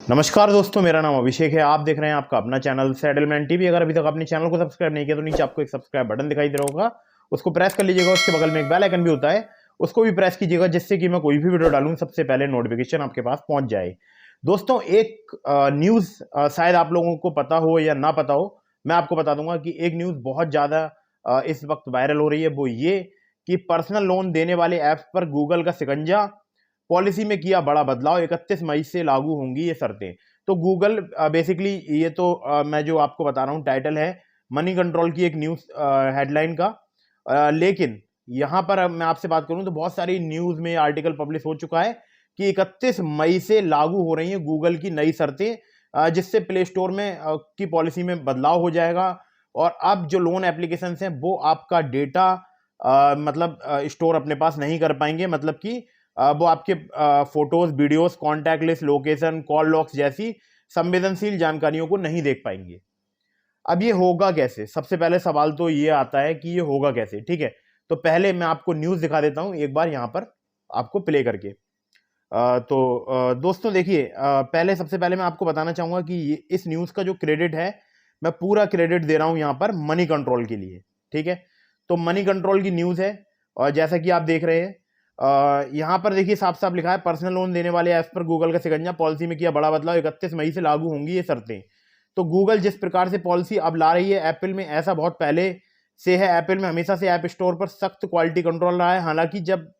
नमस्कार दोस्तों, मेरा नाम अभिषेक है। आप देख रहे हैं आपका अपना चैनल सेटलमेंट टीवी। अगर अभी तक अपने चैनल को सब्सक्राइब नहीं किया तो नीचे आपको एक सब्सक्राइब बटन दिखाई दे रहा होगा, उसको प्रेस कर लीजिएगा। उसके बगल में एक बेल आइकन भी होता है, उसको भी प्रेस कीजिएगा, जिससे कि मैं कोई भी वीडियो डालूं सबसे पहले नोटिफिकेशन आपके पास पहुंच जाए। दोस्तों, एक न्यूज़ शायद आप लोगों को पता हो या ना पता हो, मैं आपको बता दूंगा कि एक न्यूज़ बहुत ज़्यादा इस वक्त वायरल हो रही है। वो ये कि पर्सनल लोन देने वाले ऐप्स पर गूगल का शिकंजा, पॉलिसी में किया बड़ा बदलाव, 31 मई से लागू होंगी ये शर्तें। तो गूगल बेसिकली ये तो मैं जो आपको बता रहा हूँ टाइटल है मनी कंट्रोल की एक न्यूज़ हेडलाइन का। लेकिन यहाँ पर मैं आपसे बात करूँ तो बहुत सारी न्यूज़ में आर्टिकल पब्लिश हो चुका है कि 31 मई से लागू हो रही है गूगल की नई शर्तें, जिससे प्ले स्टोर में की पॉलिसी में बदलाव हो जाएगा। और अब जो लोन एप्लीकेशंस हैं वो आपका डेटा मतलब स्टोर अपने पास नहीं कर पाएंगे, मतलब कि वो आपके photos, videos, contact list, location, call logs जैसी संवेदनशील जानकारियों को नहीं देख पाएंगे। अब ये होगा कैसे? सबसे पहले सवाल तो ये आता है कि ये होगा कैसे। ठीक है, तो पहले मैं आपको न्यूज़ दिखा देता हूं एक बार यहाँ पर आपको प्ले करके। दोस्तों देखिए, पहले सबसे पहले मैं आपको बताना चाहूंगा कि इस न्यूज़ का जो क्रेडिट है, मैं पूरा क्रेडिट दे रहा हूं यहाँ पर मनी कंट्रोल के लिए। ठीक है, तो मनी कंट्रोल की न्यूज़ है और जैसा कि आप देख रहे हैं यहाँ पर देखिए साफ साफ लिखा है, पर्सनल लोन देने वाले ऐप्स पर गूगल का शिकंजा, पॉलिसी में किया बड़ा बदलाव, 31 मई से लागू होंगी ये शर्तें। तो गूगल जिस प्रकार से पॉलिसी अब ला रही है, एप्पल में ऐसा बहुत पहले से है। एप्पल में हमेशा से ऐप स्टोर पर सख्त क्वालिटी कंट्रोल रहा है। हालांकि जब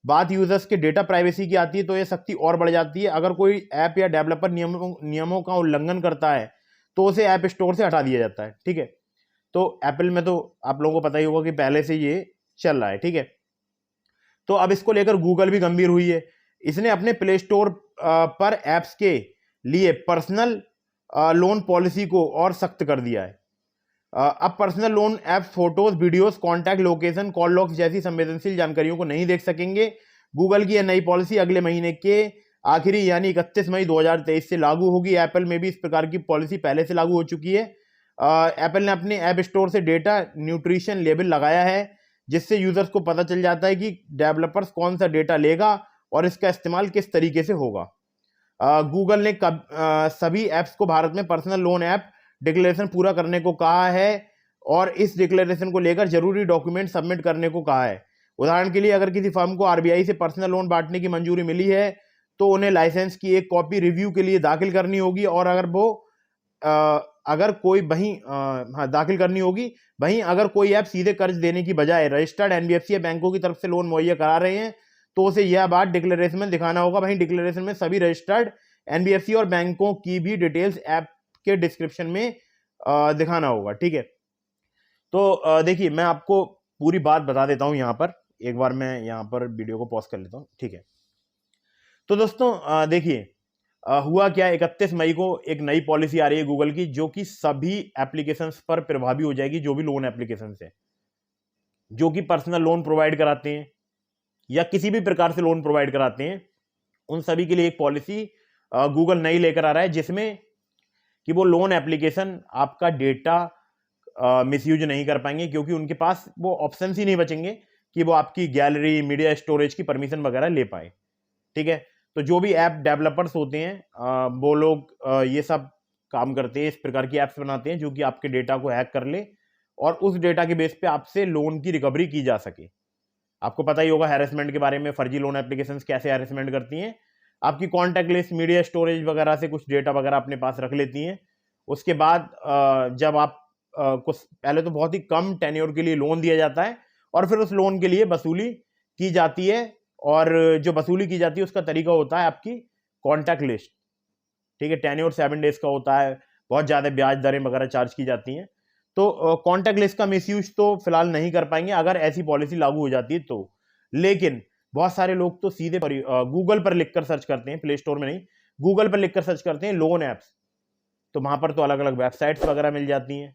बात यूजर्स के डेटा प्राइवेसी की आती है तो यह सख्ती और बढ़ जाती है। अगर कोई ऐप या डेवलपर नियमों का उल्लंघन करता है तो उसे ऐप स्टोर से हटा दिया जाता है। ठीक है, तो एप्पल में तो आप लोगों को पता ही होगा कि पहले से ये चल रहा है। ठीक है, तो अब इसको लेकर गूगल भी गंभीर हुई है। इसने अपने प्ले स्टोर पर ऐप्स के लिए पर्सनल लोन पॉलिसी को और सख्त कर दिया है। अब personal loan apps photos, videos, contact, location, call logs जैसी संवेदनशील जानकारियों को नहीं देख सकेंगे। गूगल की यह नई पॉलिसी अगले महीने के आखिरी यानी 31 मई 2023 से लागू होगी। एप्पल में भी इस प्रकार की पॉलिसी पहले से लागू हो चुकी है। एप्पल ने अपने ऐप स्टोर से डेटा न्यूट्रिशन लेबल लगाया है, जिससे यूजर्स को पता चल जाता है कि डेवलपर्स कौन सा डेटा लेगा और इसका इस्तेमाल किस तरीके से होगा। गूगल ने सभी ऐप्स को भारत में पर्सनल लोन ऐप डिक्लेरेशन पूरा करने को कहा है और इस डिक्लेरेशन को लेकर जरूरी डॉक्यूमेंट सबमिट करने को कहा है। उदाहरण के लिए, अगर किसी फर्म को आरबीआई से पर्सनल लोन बांटने की मंजूरी मिली है तो उन्हें लाइसेंस की एक कॉपी रिव्यू के लिए दाखिल करनी होगी, और अगर कोई दाखिल करनी होगी। वहीं अगर कोई ऐप सीधे कर्ज देने की बजाय रजिस्टर्ड एनबीएफसी या बैंकों की तरफ से लोन मुहैया करा रहे हैं तो उसे यह बात डिक्लेरेशन में दिखाना होगा। वहीं डिक्लेरेशन में सभी रजिस्टर्ड एनबीएफसी और बैंकों की भी डिटेल्स ऐप के डिस्क्रिप्शन में दिखाना होगा। ठीक है, तो देखिए मैं आपको पूरी बात बता देता हूं। यहाँ पर एक बार मैं यहाँ पर वीडियो को पॉज कर लेता हूं। ठीक है, तो दोस्तों देखिए हुआ क्या, 31 मई को एक नई पॉलिसी आ रही है गूगल की, जो कि सभी एप्लीकेशंस पर प्रभावी हो जाएगी। जो भी लोन एप्लीकेशंस है जो कि पर्सनल लोन प्रोवाइड कराते हैं या किसी भी प्रकार से लोन प्रोवाइड कराते हैं, उन सभी के लिए एक पॉलिसी गूगल नई लेकर आ रहा है, जिसमें कि वो लोन एप्लीकेशन आपका डेटा मिसयूज नहीं कर पाएंगे, क्योंकि उनके पास वो ऑप्शंस ही नहीं बचेंगे कि वो आपकी गैलरी, मीडिया स्टोरेज की परमिशन वगैरह ले पाए। ठीक है, तो जो भी ऐप डेवलपर्स होते हैं वो लोग ये सब काम करते हैं, इस प्रकार की ऐप्स बनाते हैं जो कि आपके डेटा को हैक कर ले और उस डेटा के बेस पे आपसे लोन की रिकवरी की जा सके। आपको पता ही होगा हैरेसमेंट के बारे में, फर्जी लोन एप्लीकेशंस कैसे हैरेसमेंट करती हैं। आपकी कॉन्टैक्ट लिस्ट, मीडिया स्टोरेज वगैरह से कुछ डेटा वगैरह अपने पास रख लेती हैं। उसके बाद जब आप कुछ पहले तो बहुत ही कम टेन्योर के लिए लोन दिया जाता है और फिर उस लोन के लिए वसूली की जाती है, और जो वसूली की जाती है उसका तरीका होता है आपकी कॉन्टैक्ट लिस्ट। ठीक है, टेन्योर 7 डेज का होता है, बहुत ज़्यादा ब्याज दरें वगैरह चार्ज की जाती हैं। तो कॉन्टैक्ट लिस्ट का मिसयूज तो फिलहाल नहीं कर पाएंगे अगर ऐसी पॉलिसी लागू हो जाती है तो। लेकिन बहुत सारे लोग तो सीधे गूगल पर लिखकर सर्च करते हैं, प्ले स्टोर में नहीं, गूगल पर लिखकर सर्च करते हैं लोन ऐप्स, तो वहां पर तो अलग अलग वेबसाइट्स वगैरह मिल जाती हैं,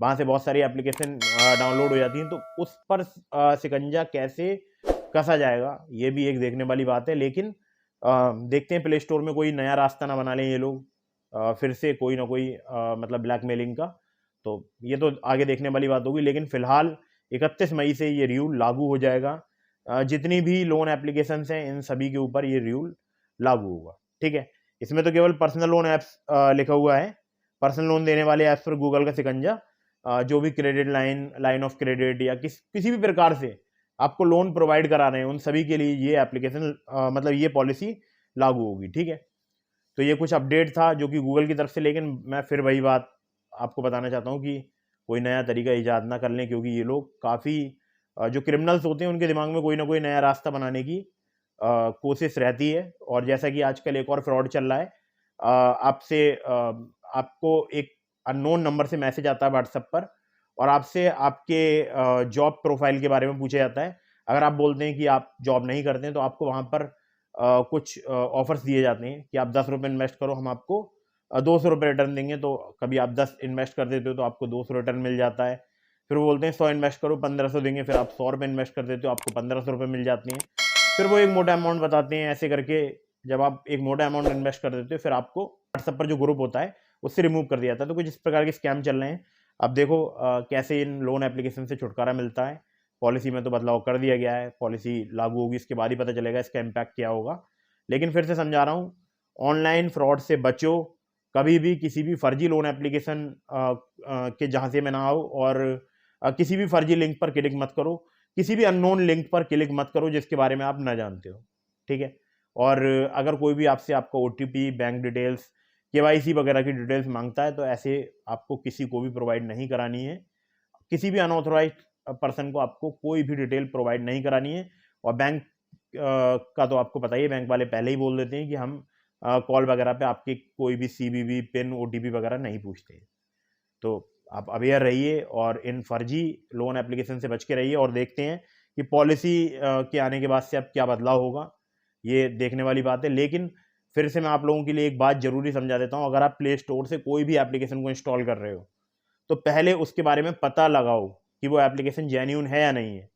वहां से बहुत सारी एप्लीकेशन डाउनलोड हो जाती हैं। तो उस पर शिकंजा कैसे कसा जाएगा, ये भी एक देखने वाली बात है। लेकिन देखते हैं प्ले स्टोर में कोई नया रास्ता ना बना लें ये लोग, फिर से कोई ना कोई मतलब ब्लैकमेलिंग का। तो ये तो आगे देखने वाली बात होगी, लेकिन फिलहाल 31 मई से ये रूल लागू हो जाएगा। जितनी भी लोन एप्लीकेशंस हैं इन सभी के ऊपर ये रूल लागू होगा। ठीक है, इसमें तो केवल पर्सनल लोन ऐप्स लिखा हुआ है, पर्सनल लोन देने वाले ऐप्स पर गूगल का शिकंजा, जो भी क्रेडिट लाइन ऑफ क्रेडिट या किसी भी प्रकार से आपको लोन प्रोवाइड करा रहे हैं उन सभी के लिए ये एप्लीकेशन मतलब ये पॉलिसी लागू होगी। ठीक है, तो ये कुछ अपडेट था जो कि गूगल की तरफ से, लेकिन मैं फिर वही बात आपको बताना चाहता हूँ कि कोई नया तरीका ईजाद ना कर लें, क्योंकि ये लोग काफ़ी जो क्रिमिनल्स होते हैं उनके दिमाग में कोई ना कोई नया रास्ता बनाने की कोशिश रहती है। और जैसा कि आजकल एक और फ्रॉड चल रहा है, आपसे आपको एक अननोन नंबर से मैसेज आता है व्हाट्सएप पर और आपसे आपके जॉब प्रोफाइल के बारे में पूछा जाता है। अगर आप बोलते हैं कि आप जॉब नहीं करते हैं तो आपको वहाँ पर कुछ ऑफर्स दिए जाते हैं कि आप 10 रुपये इन्वेस्ट करो, हम आपको 200 रुपये रिटर्न देंगे। तो कभी आप 10 इन्वेस्ट कर देते हो तो आपको 200 रिटर्न मिल जाता है। फिर वो बोलते हैं 100 इन्वेस्ट करो 1500 देंगे, फिर आप 100 रुपये इन्वेस्ट कर देते हो, आपको 1500 रुपये मिल जाते हैं। फिर वो एक मोटा अमाउंट बताते हैं। ऐसे करके जब आप एक मोटा अमाउंट इन्वेस्ट कर देते हो फिर आपको व्हाट्सएप पर जो ग्रुप होता है उससे रिमूव कर दिया जाता है। तो कुछ इस प्रकार के स्कैम चल रहे हैं। अब देखो कैसे इन लोन एप्लीकेशन से छुटकारा मिलता है। पॉलिसी में तो बदलाव कर दिया गया है, पॉलिसी लागू होगी इसके बाद ही पता चलेगा इसका इम्पैक्ट क्या होगा। लेकिन फिर से समझा रहा हूँ, ऑनलाइन फ्रॉड से बचो, कभी भी किसी भी फर्जी लोन एप्लीकेशन के झांसे में ना आओ और किसी भी फर्जी लिंक पर क्लिक मत करो, किसी भी अननोन लिंक पर क्लिक मत करो जिसके बारे में आप ना जानते हो। ठीक है, और अगर कोई भी आपसे आपका OTP, बैंक डिटेल्स, KYC वगैरह की डिटेल्स मांगता है तो ऐसे आपको किसी को भी प्रोवाइड नहीं करानी है। किसी भी अनऑथराइज्ड पर्सन को आपको कोई भी डिटेल प्रोवाइड नहीं करानी है। और बैंक का तो आपको पता ही है, बैंक वाले पहले ही बोल देते हैं कि हम कॉल वगैरह पे आपके कोई भी CVV, पिन, OTP वगैरह नहीं पूछते। तो आप अवेयर रहिए और इन फर्जी लोन एप्लीकेशन से बच के रहिए और देखते हैं कि पॉलिसी के आने के बाद से अब क्या बदलाव होगा, ये देखने वाली बात है। लेकिन फिर से मैं आप लोगों के लिए एक बात जरूरी समझा देता हूँ, अगर आप प्ले स्टोर से कोई भी एप्लीकेशन को इंस्टॉल कर रहे हो तो पहले उसके बारे में पता लगाओ कि वो एप्लीकेशन जेन्युइन है या नहीं है।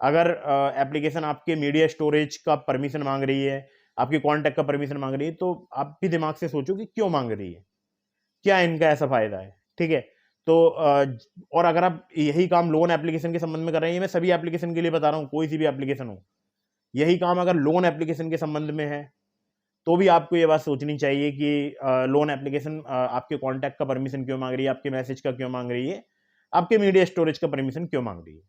अगर एप्लीकेशन आपके मीडिया स्टोरेज का परमिशन मांग रही है, आपके कॉन्टैक्ट का परमिशन मांग रही है, तो आप भी दिमाग से सोचो कि क्यों मांग रही है, क्या इनका ऐसा फायदा है। ठीक है, तो और अगर आप यही काम लोन एप्लीकेशन के संबंध में कर रहे हैं, मैं सभी एप्लीकेशन के लिए बता रहा हूँ, कोई सी भी एप्लीकेशन हो, यही काम अगर लोन एप्लीकेशन के संबंध में है तो भी आपको ये बात सोचनी चाहिए कि लोन एप्लीकेशन आपके कॉन्टैक्ट का परमिशन क्यों मांग रही है, आपके मैसेज का क्यों मांग रही है, आपके मीडिया स्टोरेज का परमिशन क्यों मांग रही है।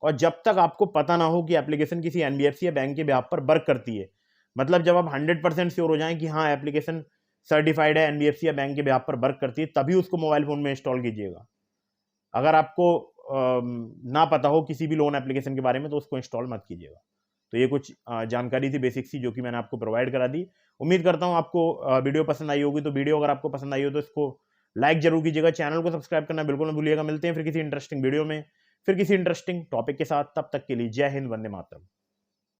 और जब तक आपको पता ना हो कि एप्लीकेशन किसी NBFC या बैंक के बिहाफ पर वर्क करती है, मतलब जब आप 100% श्योर हो जाएं कि हाँ एप्लीकेशन सर्टिफाइड है, NBFC या बैंक के बिहाफ पर वर्क करती है, तभी उसको मोबाइल फोन में इंस्टॉल कीजिएगा। अगर आपको ना पता हो किसी भी लोन एप्लीकेशन के बारे में तो उसको इंस्टॉल मत कीजिएगा। तो ये कुछ जानकारी थी बेसिक सी जो कि मैंने आपको प्रोवाइड करा दी। उम्मीद करता हूँ आपको वीडियो पसंद आई होगी। तो वीडियो अगर आपको पसंद आई हो तो इसको लाइक जरूर कीजिएगा, चैनल को सब्सक्राइब करना बिल्कुल ना भूलिएगा। मिलते हैं फिर किसी इंटरेस्टिंग वीडियो में, फिर किसी इंटरेस्टिंग टॉपिक के साथ। तब तक के लिए जय हिंद, वंदे मातरम।